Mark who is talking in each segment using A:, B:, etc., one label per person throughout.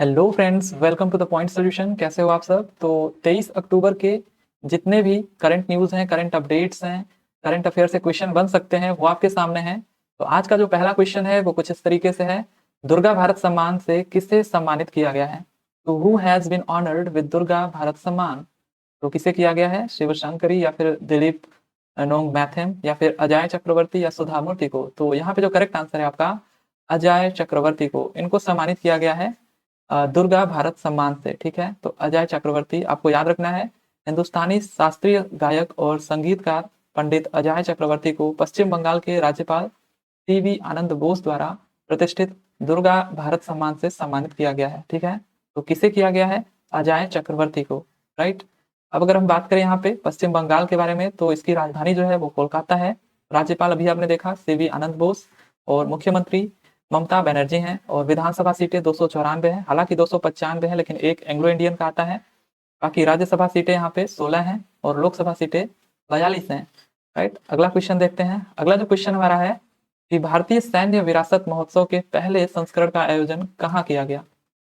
A: Hello friends, welcome to the point solution. कैसे हो आप सब? तो 23 अक्टूबर के जितने भी करंट न्यूज़ हैं, करंट अपडेट्स हैं, करंट अफेयर से क्वेश्चन बन सकते हैं, वो आपके सामने हैं। तो आज का जो पहला क्वेश्चन है वो कुछ इस तरीके से है। दुर्गा भारत सम्मान से किसे सम्मानित किया गया है? तो who has been honoured with Durga Bharat Samman? तो किसे किया गया है? शिव शंकरी या फिर दिलीप नोंग मैथेम या फिर अजय चक्रवर्ती या सुधा मूर्ति को? तो यहाँ पे जो करेक्ट आंसर है आपका अजय चक्रवर्ती को इनको सम्मानित किया गया है दुर्गा भारत सम्मान से। ठीक है, तो अजय चक्रवर्ती आपको याद रखना है। हिंदुस्तानी शास्त्रीय गायक और संगीतकार पंडित अजय चक्रवर्ती को पश्चिम बंगाल के राज्यपाल टीवी आनंद बोस द्वारा प्रतिष्ठित दुर्गा भारत सम्मान से सम्मानित किया गया है। ठीक है, तो किसे किया गया है? अजय चक्रवर्ती को। राइट। अब अगर हम बात करें यहाँ पे पश्चिम बंगाल के बारे में, तो इसकी राजधानी जो है वो कोलकाता है। राज्यपाल अभी आपने देखा सीवी आनंद बोस, और मुख्यमंत्री ममता बनर्जी हैं, और विधानसभा सीटें 294 हैं। हालांकि 295 है, लेकिन एक एंग्लो इंडियन का आता है। बाकी राज्यसभा सीटें यहाँ पे 16 हैं और लोकसभा सीटें 42 हैं। राइट। अगला क्वेश्चन देखते हैं। अगला जो क्वेश्चन हमारा है कि भारतीय सैन्य विरासत महोत्सव के पहले संस्करण का आयोजन कहाँ किया गया?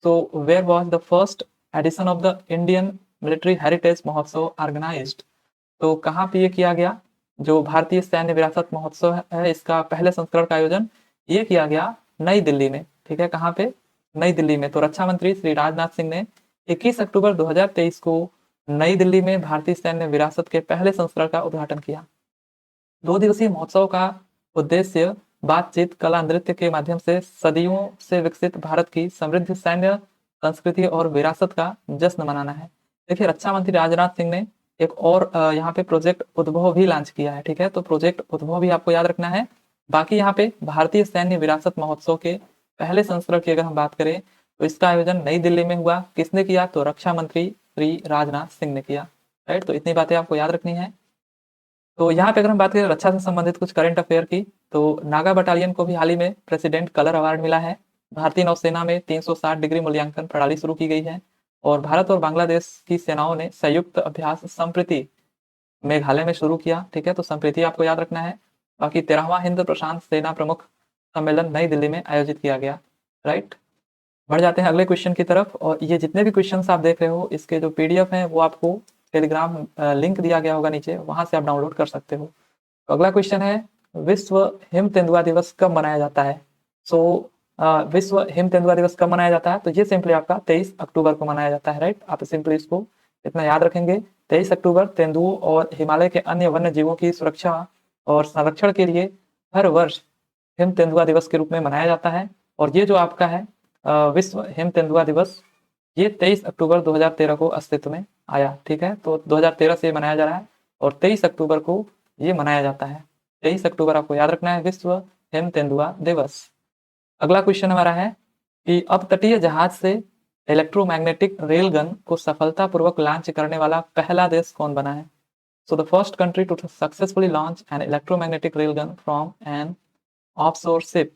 A: तो where was the first edition of the Indian military heritage Mahotsav organised? तो कहाँ पे ये किया गया? जो भारतीय सैन्य विरासत महोत्सव है, इसका पहले संस्करण का आयोजन ये किया गया नई दिल्ली में। ठीक है, कहाँ पे? नई दिल्ली में। तो रक्षा मंत्री श्री राजनाथ सिंह ने 21 अक्टूबर 2023 को नई दिल्ली में भारतीय सैन्य विरासत के पहले संस्करण का उद्घाटन किया। 2 दिवसीय महोत्सव का उद्देश्य बातचीत, कला, नृत्य के माध्यम से सदियों से विकसित भारत की समृद्ध सैन्य संस्कृति और विरासत का जश्न मनाना है। देखिए, रक्षा मंत्री राजनाथ सिंह ने एक और यहाँ पे प्रोजेक्ट उद्भव भी लॉन्च किया है। ठीक है, तो प्रोजेक्ट उद्भव भी आपको याद रखना है। बाकी यहाँ पे भारतीय सैन्य विरासत महोत्सव के पहले संस्करण की अगर हम बात करें, तो इसका आयोजन नई दिल्ली में हुआ। किसने किया? तो रक्षा मंत्री श्री राजनाथ सिंह ने किया। राइट, तो इतनी बातें आपको याद रखनी है। तो यहाँ पे अगर हम बात करें रक्षा से संबंधित कुछ करंट अफेयर की, तो नागा बटालियन को भी हाल ही में प्रेसिडेंट कलर अवार्ड मिला है। भारतीय नौसेना में 360 डिग्री मूल्यांकन प्रणाली शुरू की गई है, और भारत और बांग्लादेश की सेनाओं ने संयुक्त अभ्यास संप्रीति मेघालय में शुरू किया। ठीक है, तो संप्रीति आपको याद रखना है। बाकी 13वां हिंद प्रशांत सेना प्रमुख सम्मेलन नई दिल्ली में आयोजित किया गया। राइट। बढ़ जाते हैं अगले क्वेश्चन की तरफ, और ये जितने भी क्वेश्चन आप देख रहे हो, इसके जो पीडीएफ हैं वो आपको टेलीग्राम लिंक दिया गया होगा नीचे, वहां से आप डाउनलोड कर सकते हो। तो अगला क्वेश्चन है, विश्व हिम तेंदुआ दिवस कब मनाया जाता है? सो विश्व हिम तेंदुआ दिवस कब मनाया जाता है? तो ये सिंपली आपका 23 अक्टूबर को मनाया जाता है। राइट, आप सिंपली इसको इतना याद रखेंगे। 23 अक्टूबर तेंदुओं और हिमालय के अन्य वन्य जीवों की सुरक्षा और संरक्षण के लिए हर वर्ष हिम तेंदुआ दिवस के रूप में मनाया जाता है। और ये जो आपका है विश्व हिम तेंदुआ दिवस, ये 23 अक्टूबर 2013 को अस्तित्व में आया। ठीक है, तो 2013 से मनाया जा रहा है, और 23 अक्टूबर को ये मनाया जाता है। 23 अक्टूबर आपको याद रखना है, विश्व हिम तेंदुआ दिवस। अगला क्वेश्चन हमारा है कि अपतटीय जहाज से इलेक्ट्रोमैग्नेटिक रेल गन को सफलतापूर्वक लॉन्च करने वाला पहला देश कौन बना है? So the first country to successfully launch an electromagnetic rail gun from an offshore ship.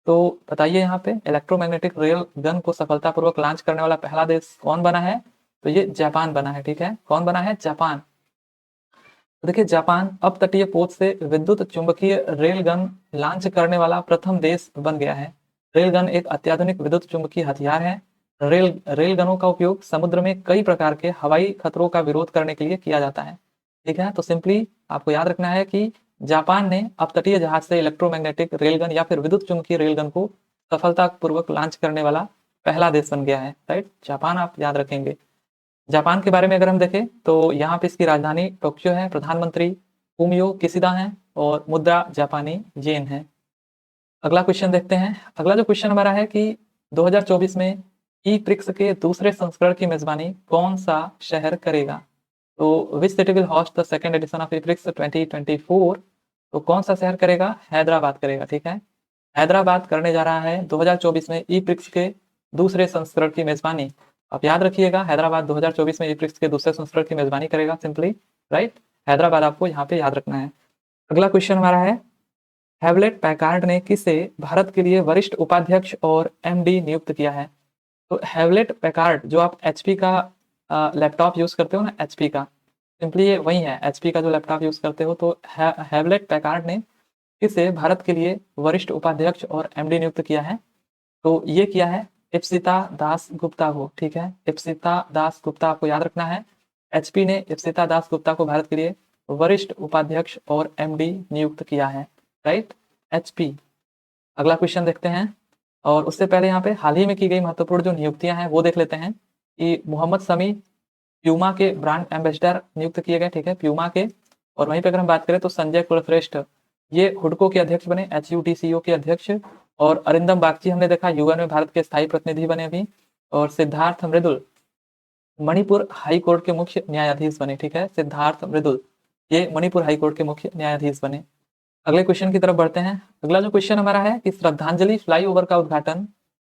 A: तो बताइए यहाँ पे इलेक्ट्रोमैग्नेटिक रेल गन को सफलतापूर्वक लॉन्च करने वाला पहला देश कौन बना है? तो ये जापान बना है। ठीक है, कौन बना है? जापान। तो देखिए, जापान अपतटीय पोत से विद्युत चुंबकीय रेलगन लॉन्च करने वाला प्रथम देश बन गया है। रेलगन एक अत्याधुनिक विद्युत चुंबकीय हथियार है। रेलगनों का उपयोग समुद्र में कई प्रकार के हवाई खतरों का विरोध करने के लिए किया जाता है। ठीक है, तो सिंपली आपको याद रखना है कि जापान ने अपतटीय जहाज से इलेक्ट्रोमैग्नेटिक रेलगन या फिर विद्युत चुंबकीय रेलगन को सफलतापूर्वक लॉन्च करने वाला पहला देश बन गया है। राइट, जापान आप याद रखेंगे। जापान के बारे में अगर हम देखें, तो यहाँ पे इसकी राजधानी टोक्यो है, प्रधानमंत्री फूमियो किशिदा हैं, और मुद्रा जापानी येन है। अगला क्वेश्चन देखते हैं। अगला जो क्वेश्चन हमारा है कि 2024 में ई प्रिक्स के दूसरे संस्करण की मेजबानी कौन सा शहर करेगा? तो which city will host the second edition of E prix 2024? तो कौन सा शहर करेगा? हैदराबाद करेगा। ठीक है, हैदराबाद करने जा रहा है 2024 में ई प्रिक्स के दूसरे संस्करण की मेजबानी। आप याद रखिएगा, हैदराबाद 2024 में ई प्रिक्स के दूसरे संस्करण की मेजबानी करेगा सिंपली। राइट, हैदराबाद आपको यहाँ पे याद रखना है। अगला क्वेश्चन हमारा है, हैवलेट पैकार्ड ने किसे भारत के लिए वरिष्ठ उपाध्यक्ष और एमडी नियुक्त किया है? तो हैवलेट पैकार्ड, जो आप एचपी का लैपटॉप यूज करते हो ना, एचपी का, सिंपली ये वही है, एचपी का जो लैपटॉप यूज करते हो। तो हैवलेट पैकार्ड ने किसे भारत के लिए वरिष्ठ उपाध्यक्ष और एमडी नियुक्त किया है? तो ये किया है इप्सिता दास गुप्ता को, ठीक है, इप्सिता दास गुप्ता आपको याद रखना है। एचपी ने इप्सिता दास गुप्ता को भारत के लिए वरिष्ठ उपाध्यक्ष और एमडी नियुक्त किया है, राइट, एचपी। अगला क्वेश्चन देखते हैं, और उससे पहले यहाँ पे हाल ही में की गई महत्वपूर्ण जो नियुक्तियां हैं वो देख लेते हैं कि मोहम्मद शमी प्यूमा के ब्रांड एम्बेसडर नियुक्त किए गए, ठीक है, प्यूमा के। और वहीं पे अगर हम बात करें तो संजय कुलश्रेष्ठ ये हुडको के अध्यक्ष बने, HUTCO के अध्यक्ष। और अरिंदम बागची हमने देखा यूएन में भारत के स्थायी प्रतिनिधि बने अभी। और सिद्धार्थ मृदुल मणिपुर हाई कोर्ट के मुख्य न्यायाधीश बने, ठीक है, सिद्धार्थ मृदुल ये मणिपुर हाई कोर्ट के मुख्य न्यायाधीश बने। अगले क्वेश्चन की तरफ बढ़ते हैं। अगला जो क्वेश्चन हमारा है कि श्रद्धांजलि फ्लाईओवर का उद्घाटन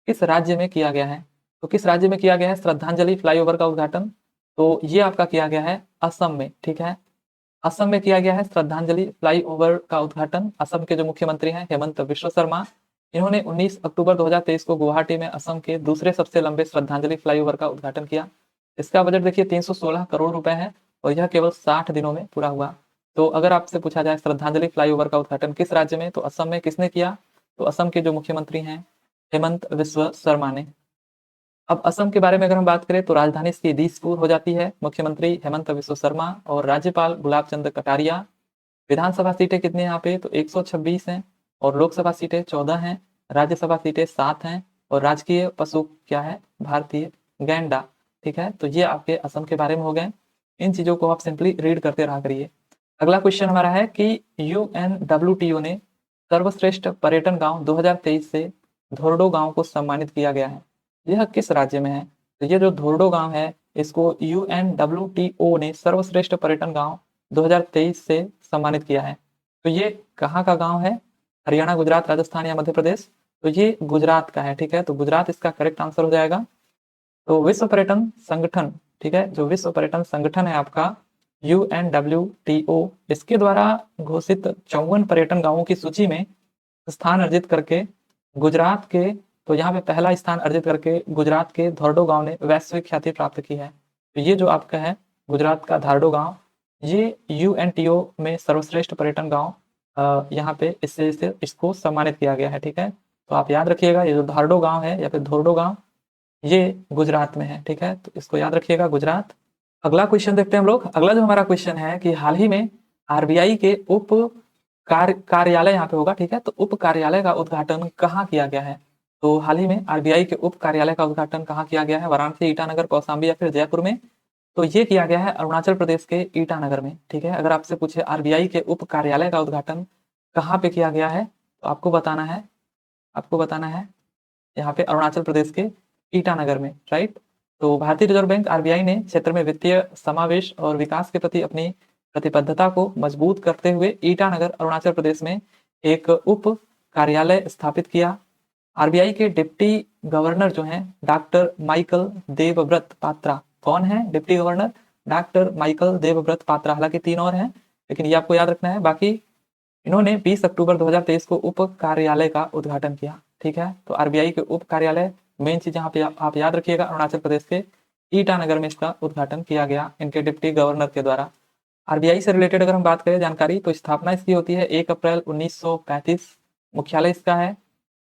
A: किस राज्य में किया गया है। तो किस राज्य में किया गया है श्रद्धांजलि फ्लाईओवर का उद्घाटन? तो ये आपका किया गया है असम में, ठीक है, असम में किया गया है श्रद्धांजलि फ्लाईओवर का उद्घाटन। असम के जो मुख्यमंत्री हैं हेमंत विश्व शर्मा, इन्होंने 19 अक्टूबर 2023 को गुवाहाटी में असम के दूसरे सबसे लंबे श्रद्धांजलि फ्लाईओवर का उद्घाटन किया। इसका बजट देखिए 316 करोड़ रुपए है और यह केवल 60 दिनों में पूरा हुआ। तो अगर आपसे पूछा जाए श्रद्धांजलि फ्लाईओवर का उद्घाटन किस राज्य में, तो असम में। किसने किया? तो असम के जो मुख्यमंत्री हैं हेमंत विश्व शर्मा ने। अब असम के बारे में अगर हम बात करें तो राजधानी इसकी दिसपुर हो जाती है, मुख्यमंत्री हेमंत विश्व शर्मा और राज्यपाल गुलाब चंद कटारिया। विधानसभा सीटें कितनी यहाँ पे, तो 126 हैं और लोकसभा सीटें 14 हैं, राज्यसभा सीटें 7 हैं और राजकीय पशु क्या है, भारतीय गैंडा, ठीक है। तो ये आपके असम के बारे में हो गए। इन चीजों को आप सिंपली रीड करते रहा करिए। अगला क्वेश्चन हमारा है कि UNWTO ने सर्वश्रेष्ठ पर्यटन गांव 2023 से धोर्डो गांव को सम्मानित किया गया है, यह किस राज्य में है? तो ये जो धोर्डो गांव है इसको UNWTO ने सर्वश्रेष्ठ पर्यटन गांव 2023 से सम्मानित किया है। तो ये कहाँ का गांव है? हरियाणा, गुजरात, राजस्थान या मध्य प्रदेश? तो ये गुजरात का है, ठीक है, तो गुजरात इसका करेक्ट आंसर हो जाएगा। तो विश्व पर्यटन संगठन, ठीक है, जो विश्व पर्यटन संगठन है आपका UNWTO, इसके द्वारा घोषित 54 पर्यटन गांवों की सूची में स्थान अर्जित करके गुजरात के, तो यहाँ पे पहला स्थान अर्जित करके गुजरात के धोर्डो गांव ने वैश्विक ख्याति प्राप्त की है। तो ये जो आपका है गुजरात का धोर्डो गांव, ये UNTO में सर्वश्रेष्ठ पर्यटन गांव यहाँ पे इससे इसको सम्मानित किया गया है, ठीक है। तो आप याद रखिएगा ये जो धोर्डो गांव है या फिर धोर्डो गांव ये गुजरात में है, ठीक है, तो इसको याद रखिएगा गुजरात। अगला क्वेश्चन देखते हैं हम लोग। अगला जो हमारा क्वेश्चन है कि हाल ही में RBI के उप कार्यालय यहाँ पे होगा, ठीक है, तो उप कार्यालय का उद्घाटन कहाँ किया गया है? तो हाल ही में RBI के उप कार्यालय का उद्घाटन कहाँ किया गया है? वाराणसी, ईटानगर, कौशाम्बी या फिर जयपुर में? तो ये किया गया है अरुणाचल प्रदेश के ईटानगर में, ठीक है। अगर आपसे पूछे RBI के उप कार्यालय का उद्घाटन कहाँ पे किया गया है, तो आपको बताना है यहाँ पे अरुणाचल प्रदेश के ईटानगर में, राइट। तो भारतीय रिजर्व बैंक RBI ने क्षेत्र में वित्तीय समावेश और विकास के प्रति अपनी प्रतिबद्धता को मजबूत करते हुए ईटानगर, अरुणाचल प्रदेश में एक उप कार्यालय स्थापित किया। RBI के डिप्टी गवर्नर जो हैं डॉक्टर माइकल देवव्रत पात्रा, कौन है deputy governor? Doctor Michael Devvrat Patra. हालांकि 3 और हैं लेकिन ये आपको याद रखना है। बाकी इन्होंने 20 अक्टूबर 2023 को उप कार्यालय का उद्घाटन किया, ठीक है। तो RBI के उप कार्यालय, मेन चीज यहाँ पे आप याद रखिएगा, अरुणाचल प्रदेश के ईटानगर में इसका उद्घाटन किया गया इनके डिप्टी गवर्नर के द्वारा। RBI से रिलेटेड अगर हम बात करें जानकारी, तो स्थापना इसकी होती है 1 अप्रैल 1935। मुख्यालय इसका है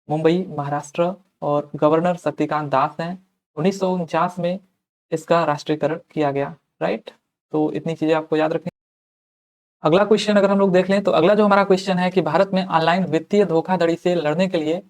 A: मुंबई, महाराष्ट्र और गवर्नर शक्तिकांत दास हैं। 1949 में इसका राष्ट्रीयकरण किया गया, राइट। तो इतनी चीजें आपको याद रखनी। अगला क्वेश्चन अगर हम लोग देख लें तो अगला जो हमारा क्वेश्चन है कि भारत में ऑनलाइन वित्तीय धोखाधड़ी से लड़ने के लिए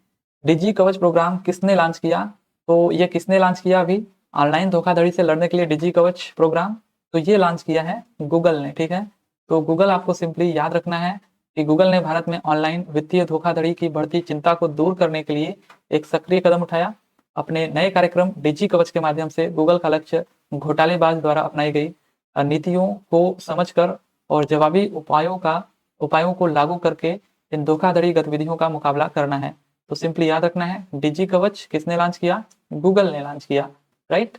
A: डिजी कवच प्रोग्राम किसने लॉन्च किया? तो ये किसने लॉन्च किया अभी ऑनलाइन धोखाधड़ी से लड़ने के लिए डिजी कवच प्रोग्राम? तो ये लॉन्च किया है गूगल ने, ठीक है। तो गूगल आपको सिंपली याद रखना है कि गूगल ने भारत में ऑनलाइन वित्तीय धोखाधड़ी की बढ़ती चिंता को दूर करने के लिए एक सक्रिय कदम उठाया। अपने नए कार्यक्रम डिजी कवच के माध्यम से गूगल का लक्ष्य घोटालेबाज द्वारा अपनाई गई नीतियों को समझकर और जवाबी उपायों को लागू करके इन धोखाधड़ी गतिविधियों का मुकाबला करना है। तो सिंपली याद रखना है डिजी कवच किसने लॉन्च किया? गूगल ने लॉन्च किया, राइट।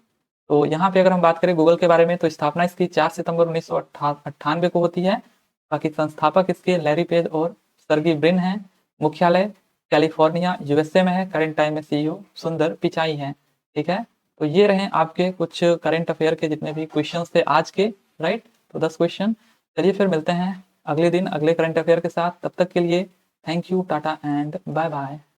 A: तो यहाँ पे अगर हम बात करें गूगल के बारे में तो स्थापना इसकी 4 सितंबर 1998 को होती है। बाकी संस्थापक इसके लैरी पेज और सर्गी ब्रिन हैं। मुख्यालय कैलिफोर्निया USA में है। करंट टाइम में CEO सुंदर पिचाई हैं, ठीक है। तो ये रहे आपके कुछ करंट अफेयर के जितने भी क्वेश्चन थे आज के, राइट। तो 10 क्वेश्चन। चलिए फिर मिलते हैं अगले दिन अगले करंट अफेयर के साथ। तब तक के लिए thank you, tata and bye bye.